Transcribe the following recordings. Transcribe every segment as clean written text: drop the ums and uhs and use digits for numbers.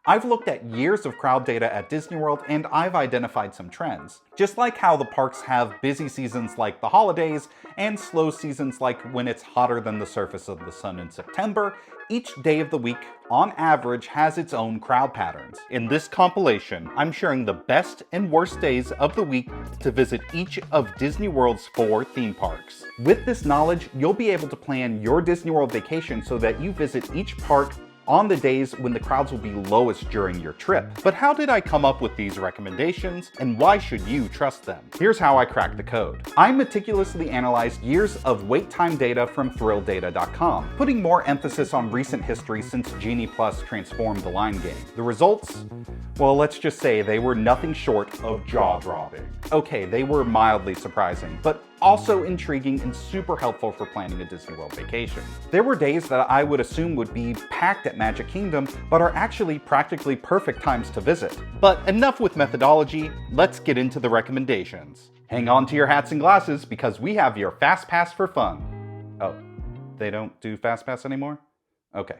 I've looked at years of crowd data at Disney World and I've identified some trends. Just like how the parks have busy seasons like the holidays and slow seasons like when it's hotter than the surface of the sun in September, each day of the week, on average, has its own crowd patterns. In this compilation, I'm sharing the best and worst days of the week to visit each of Disney World's 4 theme parks. With this knowledge, you'll be able to plan your Disney World vacation so that you visit each park on the days when the crowds will be lowest during your trip. But how did I come up with these recommendations, and why should you trust them? Here's how I cracked the code. I meticulously analyzed years of wait time data from ThrilldData.com, putting more emphasis on recent history since Genie Plus transformed the line game. The results? Well, let's just say they were nothing short of jaw-dropping. Okay, they were mildly surprising, but also intriguing and super helpful for planning a Disney World vacation. There were days that I would assume would be packed at Magic Kingdom, but are actually practically perfect times to visit. But enough with methodology, let's get into the recommendations. Hang on to your hats and glasses because we have your Fast Pass for fun. Oh, they don't do Fast Pass anymore? Okay.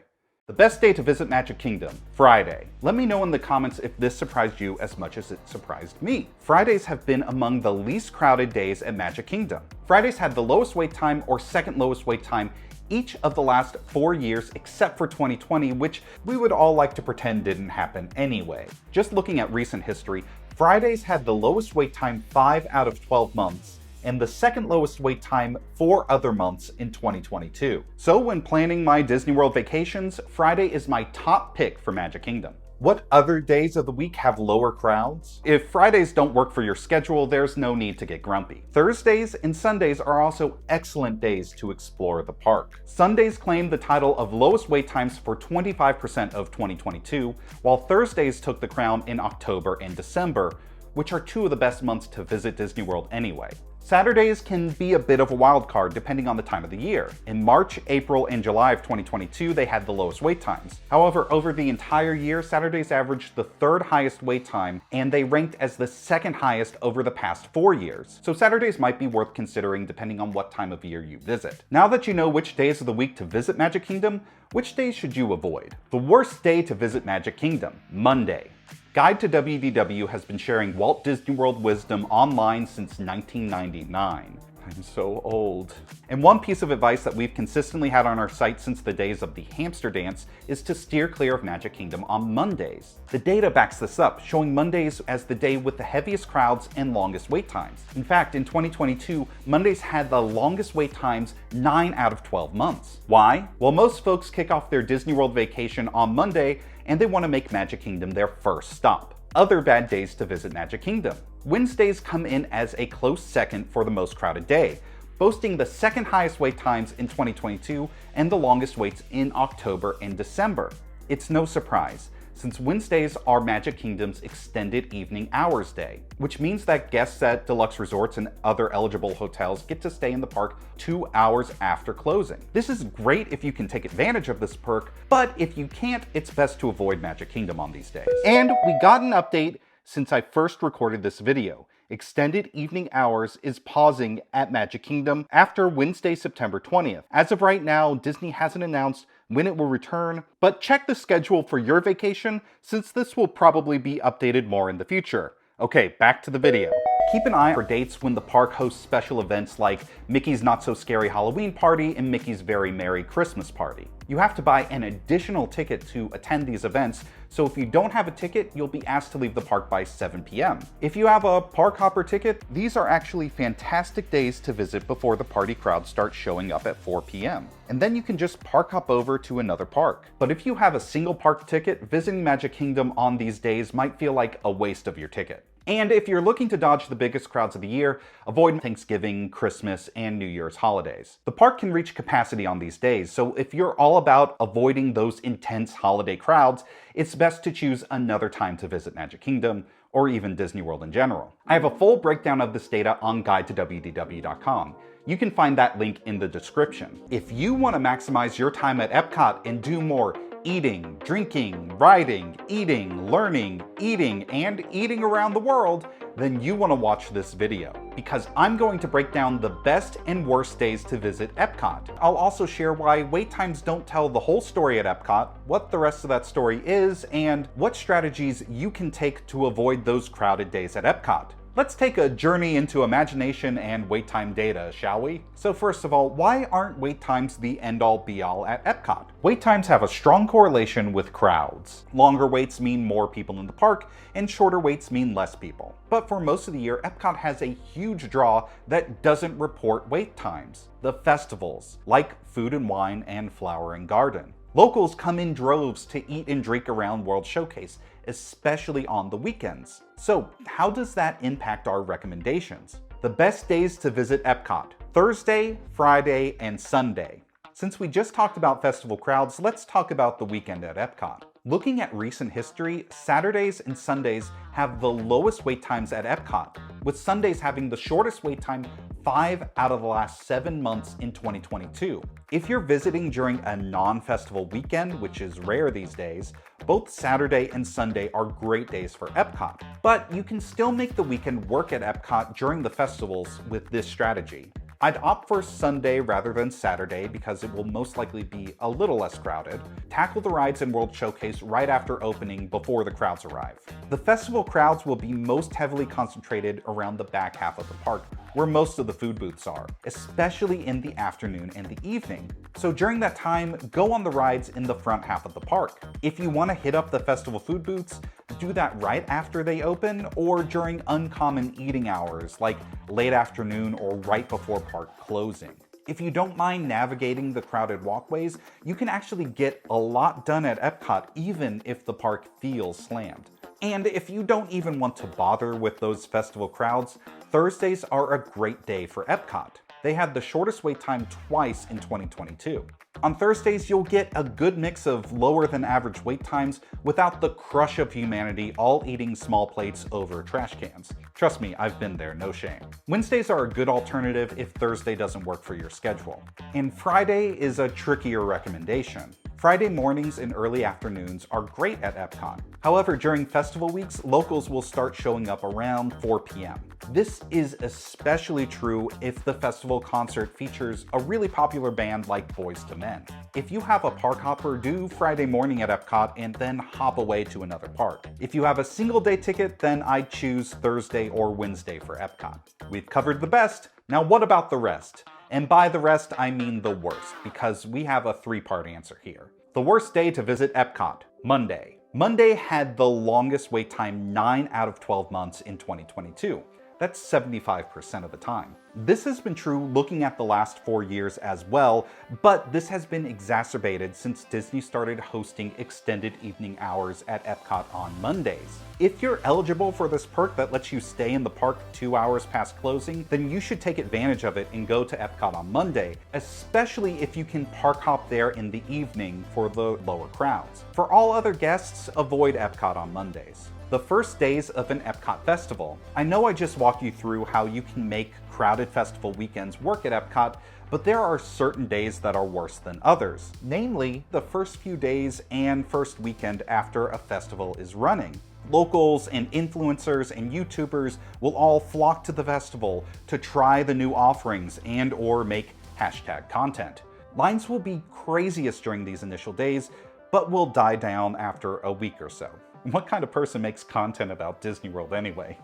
The best day to visit Magic Kingdom, Friday. Let me know in the comments if this surprised you as much as it surprised me. Fridays have been among the least crowded days at Magic Kingdom. Fridays had the lowest wait time or second lowest wait time each of the last 4 years except for 2020, which we would all like to pretend didn't happen anyway. Just looking at recent history, Fridays had the lowest wait time 5 out of 12 months, and the second lowest wait time 4 other months in 2022. So when planning my Disney World vacations, Friday is my top pick for Magic Kingdom. What other days of the week have lower crowds? If Fridays don't work for your schedule, there's no need to get grumpy. Thursdays and Sundays are also excellent days to explore the park. Sundays claim the title of lowest wait times for 25% of 2022, while Thursdays took the crown in October and December, which are 2 of the best months to visit Disney World anyway. Saturdays can be a bit of a wild card depending on the time of the year. In March, April, and July of 2022, they had the lowest wait times. However, over the entire year, Saturdays averaged the 3rd highest wait time, and they ranked as the 2nd highest over the past 4 years. So Saturdays might be worth considering depending on what time of year you visit. Now that you know which days of the week to visit Magic Kingdom, which days should you avoid? The worst day to visit Magic Kingdom, Monday. Guide to WDW has been sharing Walt Disney World wisdom online since 1999. I'm so old. And one piece of advice that we've consistently had on our site since the days of the hamster dance is to steer clear of Magic Kingdom on Mondays. The data backs this up, showing Mondays as the day with the heaviest crowds and longest wait times. In fact, in 2022, Mondays had the longest wait times 9 out of 12 months. Why? Well, most folks kick off their Disney World vacation on Monday and they want to make Magic Kingdom their first stop. Other bad days to visit Magic Kingdom. Wednesdays come in as a close second for the most crowded day, boasting the 2nd highest wait times in 2022 and the longest waits in October and December. It's no surprise, since Wednesdays are Magic Kingdom's extended evening hours day, which means that guests at deluxe resorts and other eligible hotels get to stay in the park 2 hours after closing. This is great if you can take advantage of this perk, but if you can't, it's best to avoid Magic Kingdom on these days. And we got an update since I first recorded this video. Extended evening hours is pausing at Magic Kingdom after Wednesday, September 20th. As of right now, Disney hasn't announced when it will return, but check the schedule for your vacation since this will probably be updated more in the future. Okay, back to the video. Keep an eye for dates when the park hosts special events like Mickey's Not So Scary Halloween Party and Mickey's Very Merry Christmas Party. You have to buy an additional ticket to attend these events, so if you don't have a ticket, you'll be asked to leave the park by 7 p.m. If you have a park hopper ticket, these are actually fantastic days to visit before the party crowd starts showing up at 4 p.m. And then you can just park hop over to another park. But if you have a single park ticket, visiting Magic Kingdom on these days might feel like a waste of your ticket. And if you're looking to dodge the biggest crowds of the year, avoid Thanksgiving, Christmas, and New Year's holidays. The park can reach capacity on these days, so if you're all about avoiding those intense holiday crowds, it's best to choose another time to visit Magic Kingdom, or even Disney World in general. I have a full breakdown of this data on guide to WDW.com. You can find that link in the description. If you want to maximize your time at EPCOT and do more eating, drinking, riding, eating, learning, eating, and eating around the world, then you want to watch this video. because I'm going to break down the best and worst days to visit EPCOT. I'll also share why wait times don't tell the whole story at EPCOT, what the rest of that story is, and what strategies you can take to avoid those crowded days at EPCOT. Let's take a journey into imagination and wait time data, shall we? So first of all, why aren't wait times the end-all be-all at EPCOT? Wait times have a strong correlation with crowds. Longer waits mean more people in the park, and shorter waits mean less people. But for most of the year, EPCOT has a huge draw that doesn't report wait times. The festivals, like Food and Wine and Flower and Garden. Locals come in droves to eat and drink around World Showcase, especially on the weekends. So how does that impact our recommendations? The best days to visit EPCOT: Thursday, Friday, and Sunday. Since we just talked about festival crowds, let's talk about the weekend at EPCOT. Looking at recent history, Saturdays and Sundays have the lowest wait times at EPCOT, with Sundays having the shortest wait time 5 out of the last 7 months in 2022. If you're visiting during a non-festival weekend, which is rare these days, both Saturday and Sunday are great days for EPCOT. But you can still make the weekend work at EPCOT during the festivals with this strategy. I'd opt for Sunday rather than Saturday because it will most likely be a little less crowded. Tackle the rides in World Showcase right after opening before the crowds arrive. The festival crowds will be most heavily concentrated around the back half of the park, where most of the food booths are, especially in the afternoon and the evening. So during that time, go on the rides in the front half of the park. If you want to hit up the festival food booths, do that right after they open or during uncommon eating hours like late afternoon or right before park closing. If you don't mind navigating the crowded walkways, you can actually get a lot done at EPCOT even if the park feels slammed. And if you don't even want to bother with those festival crowds, Thursdays are a great day for EPCOT. They had the shortest wait time twice in 2022. On Thursdays, you'll get a good mix of lower than average wait times without the crush of humanity all eating small plates over trash cans. Trust me, I've been there, no shame. Wednesdays are a good alternative if Thursday doesn't work for your schedule. And Friday is a trickier recommendation. Friday mornings and early afternoons are great at EPCOT. However, during festival weeks, locals will start showing up around 4 p.m. This is especially true if the festival concert features a really popular band like Boyz II Men. If you have a park hopper, do Friday morning at EPCOT and then hop away to another park. If you have a single day ticket, then I'd choose Thursday or Wednesday for EPCOT. We've covered the best. Now what about the rest? And by the rest, I mean the worst, because we have a 3-part answer here. The worst day to visit EPCOT: Monday. Monday had the longest wait time 9 out of 12 months in 2022. That's 75% of the time. This has been true looking at the last 4 years as well, but this has been exacerbated since Disney started hosting extended evening hours at EPCOT on Mondays. If you're eligible for this perk that lets you stay in the park 2 hours past closing, then you should take advantage of it and go to EPCOT on Monday, especially if you can park hop there in the evening for the lower crowds. For all other guests, avoid EPCOT on Mondays. The first days of an EPCOT festival. I know I just walked you through how you can make crowded festival weekends work at EPCOT, but there are certain days that are worse than others. Namely, the first few days and first weekend after a festival is running. Locals and influencers and YouTubers will all flock to the festival to try the new offerings and or make hashtag content. Lines will be craziest during these initial days, but will die down after a week or so. What kind of person makes content about Disney World anyway?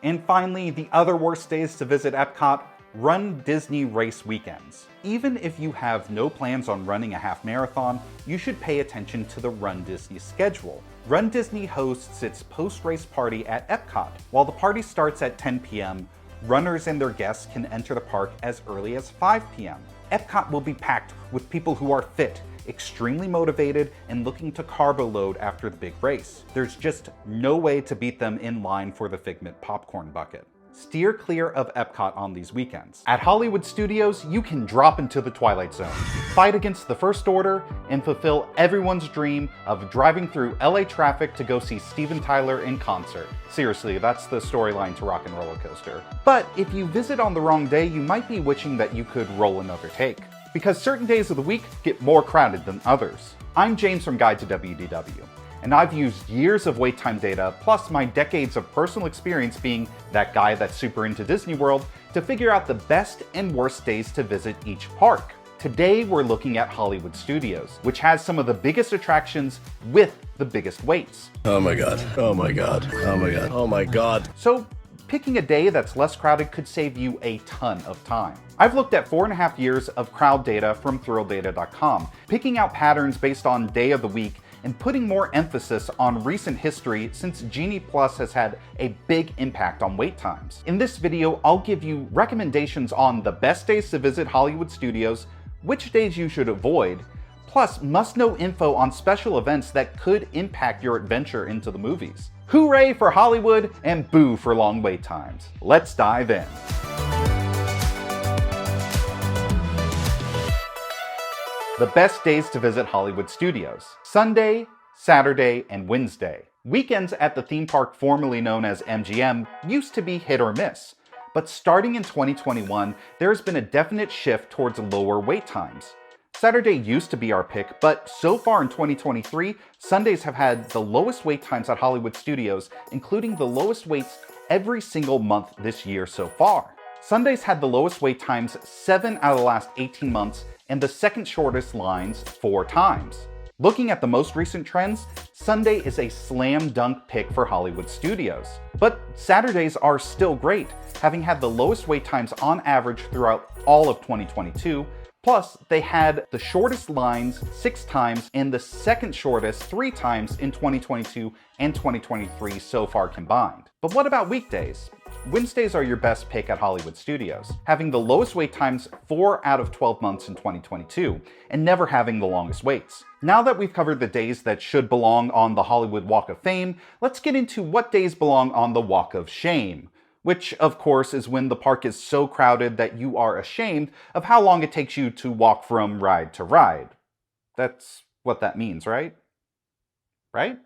And finally, the other worst days to visit EPCOT: Run Disney race weekends. Even if you have no plans on running a half marathon, you should pay attention to the Run Disney schedule. Run Disney hosts its post-race party at EPCOT. While the party starts at 10 p.m., runners and their guests can enter the park as early as 5 p.m. EPCOT will be packed with people who are fit, extremely motivated, and looking to carbo load after the big race. There's just no way to beat them in line for the Figment popcorn bucket. Steer clear of EPCOT on these weekends. At Hollywood Studios, you can drop into the Twilight Zone, fight against the First Order, and fulfill everyone's dream of driving through LA traffic to go see Steven Tyler in concert. Seriously, that's the storyline to Rock and Roller Coaster. But if you visit on the wrong day, you might be wishing that you could roll another take, because certain days of the week get more crowded than others. I'm James from Guide to WDW. and I've used years of wait time data, plus my decades of personal experience being that guy that's super into Disney World, to figure out the best and worst days to visit each park. Today we're looking at Hollywood Studios, which has some of the biggest attractions with the biggest waits. Oh my god, oh my god, oh my god, oh my god. So picking a day that's less crowded could save you a ton of time. I've looked at 4.5 years of crowd data from ThrillData.com, picking out patterns based on day of the week and putting more emphasis on recent history since Genie Plus has had a big impact on wait times. In this video, I'll give you recommendations on the best days to visit Hollywood Studios, which days you should avoid, plus must-know info on special events that could impact your adventure into the movies. Hooray for Hollywood and boo for long wait times. Let's dive in. The best days to visit Hollywood Studios: Sunday, Saturday, and Wednesday. Weekends at the theme park formerly known as MGM used to be hit or miss, but starting in 2021, there has been a definite shift towards lower wait times. Saturday used to be our pick, but so far in 2023, Sundays have had the lowest wait times at Hollywood Studios, including the lowest waits every single month this year so far. Sundays had the lowest wait times 7 out of the last 18 months, and the second shortest lines 4 times. Looking at the most recent trends, Sunday is a slam dunk pick for Hollywood Studios. But Saturdays are still great, having had the lowest wait times on average throughout all of 2022, plus they had the shortest lines 6 times and the second shortest 3 times in 2022 and 2023 so far combined. But what about weekdays? Wednesdays are your best pick at Hollywood Studios, having the lowest wait times 4 out of 12 months in 2022, and never having the longest waits. Now that we've covered the days that should belong on the Hollywood Walk of Fame, let's get into what days belong on the Walk of Shame, which of course is when the park is so crowded that you are ashamed of how long it takes you to walk from ride to ride. That's what that means, right? Right?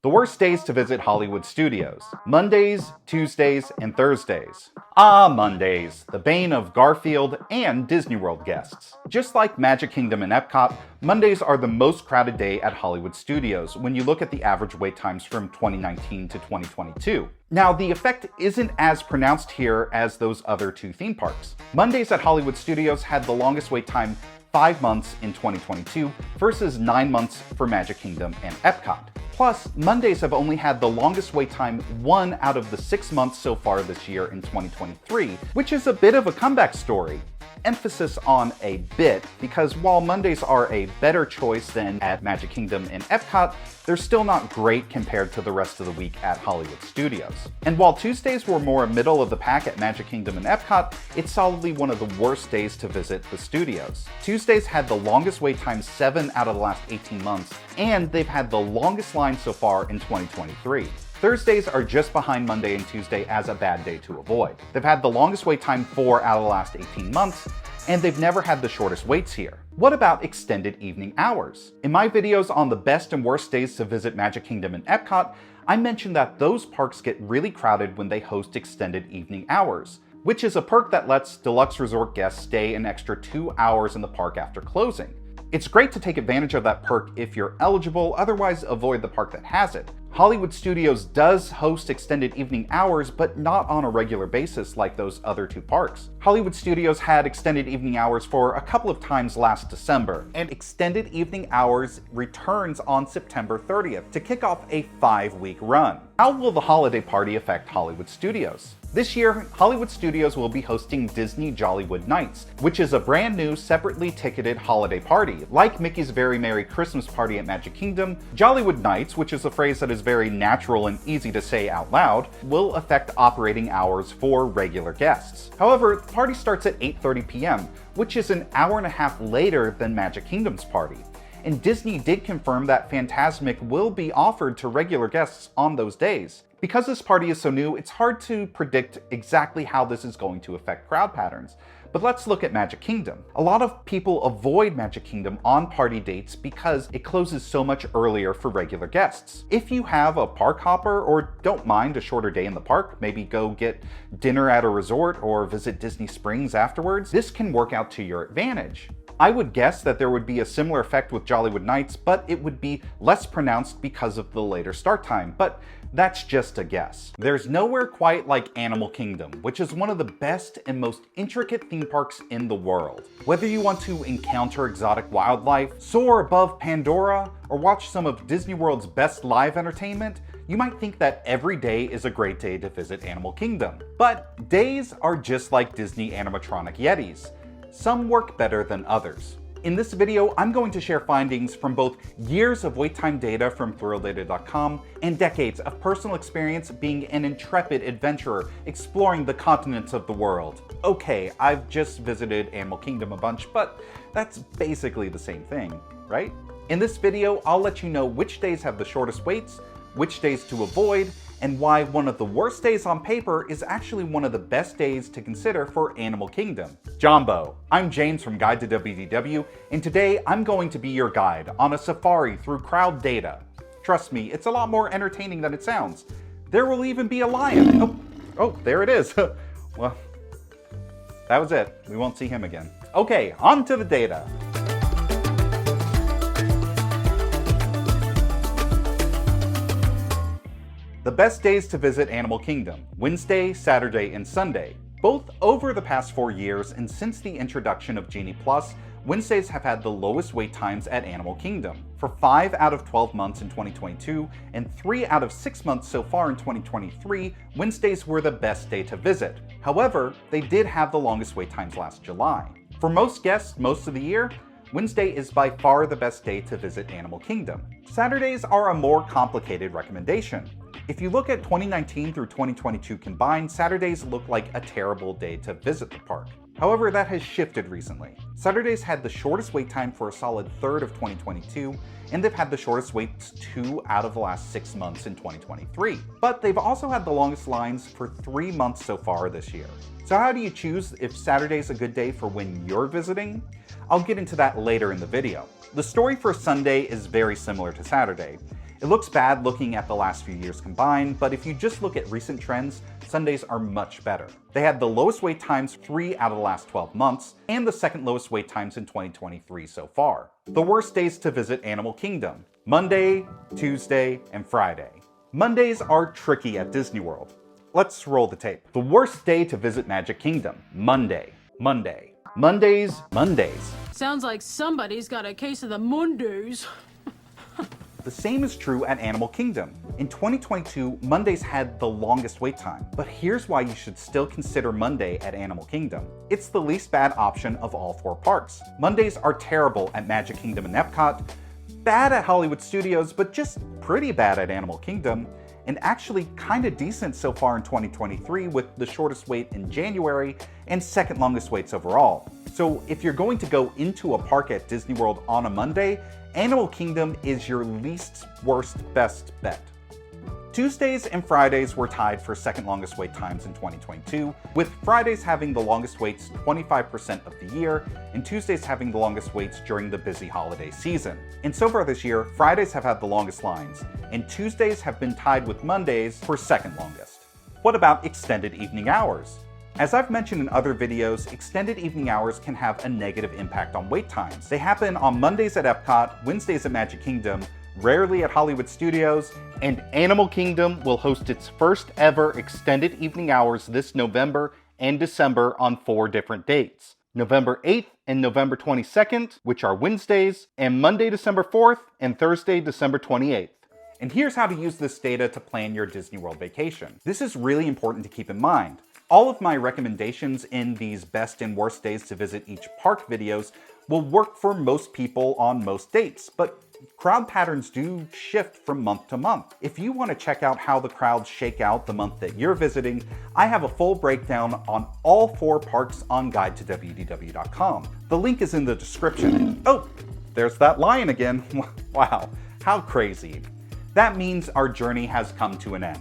The worst days to visit Hollywood Studios: Mondays, Tuesdays, and Thursdays. Ah, Mondays, the bane of Garfield and Disney World guests. Just like Magic Kingdom and EPCOT, Mondays are the most crowded day at Hollywood Studios when you look at the average wait times from 2019 to 2022. Now, the effect isn't as pronounced here as those other two theme parks. Mondays at Hollywood Studios had the longest wait time 5 months in 2022 versus 9 months for Magic Kingdom and EPCOT. Plus, Mondays have only had the longest wait time 1 out of the 6 months so far this year in 2023, which is a bit of a comeback story. Emphasis on a bit, because while Mondays are a better choice than at Magic Kingdom and EPCOT, they're still not great compared to the rest of the week at Hollywood Studios. And while Tuesdays were more middle of the pack at Magic Kingdom and EPCOT, it's solidly one of the worst days to visit the studios. Tuesdays had the longest wait time 7 out of the last 18 months, and they've had the longest line so far in 2023. Thursdays are just behind Monday and Tuesday as a bad day to avoid. They've had the longest wait time 4 out of the last 18 months, and they've never had the shortest waits here. What about extended evening hours? In my videos on the best and worst days to visit Magic Kingdom and EPCOT, I mentioned that those parks get really crowded when they host extended evening hours, which is a perk that lets deluxe resort guests stay an extra 2 hours in the park after closing. It's great to take advantage of that perk if you're eligible, otherwise avoid the park that has it. Hollywood Studios does host extended evening hours, but not on a regular basis like those other two parks. Hollywood Studios had extended evening hours for a couple of times last December, and extended evening hours returns on September 30th to kick off a 5-week run. How will the holiday party affect Hollywood Studios? This year, Hollywood Studios will be hosting Disney Jollywood Nights, which is a brand new, separately ticketed holiday party. Like Mickey's Very Merry Christmas Party at Magic Kingdom, Jollywood Nights, which is a phrase that is very natural and easy to say out loud, will affect operating hours for regular guests. However, the party starts at 8:30 p.m., which is an hour and a half later than Magic Kingdom's party. And Disney did confirm that Fantasmic will be offered to regular guests on those days. Because this party is so new, it's hard to predict exactly how this is going to affect crowd patterns. But let's look at Magic Kingdom. A lot of people avoid Magic Kingdom on party dates because it closes so much earlier for regular guests. If you have a park hopper or don't mind a shorter day in the park, maybe go get dinner at a resort or visit Disney Springs afterwards, this can work out to your advantage. I would guess that there would be a similar effect with Jollywood Nights, but it would be less pronounced because of the later start time, but that's just a guess. There's nowhere quite like Animal Kingdom, which is one of the best and most intricate theme parks in the world. Whether you want to encounter exotic wildlife, soar above Pandora, or watch some of Disney World's best live entertainment, you might think that every day is a great day to visit Animal Kingdom. But days are just like Disney animatronic Yetis. Some work better than others. In this video, I'm going to share findings from both years of wait time data from ThrillData.com and decades of personal experience being an intrepid adventurer exploring the continents of the world. Okay, I've just visited Animal Kingdom a bunch, but that's basically the same thing, right? In this video, I'll let you know which days have the shortest waits, which days to avoid, and why one of the worst days on paper is actually one of the best days to consider for Animal Kingdom. Jumbo. I'm James from Guide to WDW, and today I'm going to be your guide on a safari through crowd data. Trust me, it's a lot more entertaining than it sounds. There will even be a lion. Oh, there it is. Well, that was it. We won't see him again. Okay, on to the data. The best days to visit Animal Kingdom: Wednesday, Saturday, and Sunday. Both over the past 4 years and since the introduction of Genie Plus, Wednesdays have had the lowest wait times at Animal Kingdom. For 5 out of 12 months in 2022 and 3 out of 6 months so far in 2023, Wednesdays were the best day to visit. However, they did have the longest wait times last July. For most guests most of the year, Wednesday is by far the best day to visit Animal Kingdom. Saturdays are a more complicated recommendation. If you look at 2019 through 2022 combined, Saturdays look like a terrible day to visit the park. However, that has shifted recently. Saturdays had the shortest wait time for a solid third of 2022, and they've had the shortest waits 2 out of the last 6 months in 2023. But they've also had the longest lines for 3 months so far this year. So how do you choose if Saturday's a good day for when you're visiting? I'll get into that later in the video. The story for Sunday is very similar to Saturday. It looks bad looking at the last few years combined, but if you just look at recent trends, Sundays are much better. They had the lowest wait times 3 out of the last 12 months, and the second lowest wait times in 2023 so far. The worst days to visit Animal Kingdom: Monday, Tuesday, and Friday. Mondays are tricky at Disney World. Let's roll the tape. The worst day to visit Magic Kingdom: Monday. Mondays. Sounds like somebody's got a case of the Mondays. The same is true at Animal Kingdom. In 2022, Mondays had the longest wait time, but here's why you should still consider Monday at Animal Kingdom. It's the least bad option of all 4 parks. Mondays are terrible at Magic Kingdom and EPCOT, bad at Hollywood Studios, but just pretty bad at Animal Kingdom, and actually kinda decent so far in 2023 with the shortest wait in January and second longest waits overall. So if you're going to go into a park at Disney World on a Monday, Animal Kingdom is your least worst best bet. Tuesdays and Fridays were tied for second longest wait times in 2022, with Fridays having the longest waits 25% of the year, and Tuesdays having the longest waits during the busy holiday season. And so far this year, Fridays have had the longest lines, and Tuesdays have been tied with Mondays for second longest. What about extended evening hours? As I've mentioned in other videos, extended evening hours can have a negative impact on wait times. They happen on Mondays at EPCOT, Wednesdays at Magic Kingdom, rarely at Hollywood Studios, and Animal Kingdom will host its first ever extended evening hours this November and December on 4 different dates: November 8th and November 22nd, which are Wednesdays, and Monday, December 4th, and Thursday, December 28th. And here's how to use this data to plan your Disney World vacation. This is really important to keep in mind. All of my recommendations in these best and worst days to visit each park videos will work for most people on most dates, but crowd patterns do shift from month to month. If you want to check out how the crowds shake out the month that you're visiting, I have a full breakdown on all 4 parks on Guide to WDW.com. The link is in the description. Oh, there's that lion again. Wow, how crazy. That means our journey has come to an end.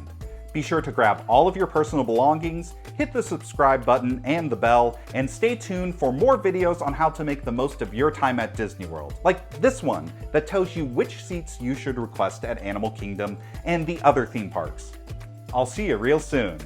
Be sure to grab all of your personal belongings, hit the subscribe button and the bell, and stay tuned for more videos on how to make the most of your time at Disney World, like this one that tells you which seats you should request at Animal Kingdom and the other theme parks. I'll see you real soon.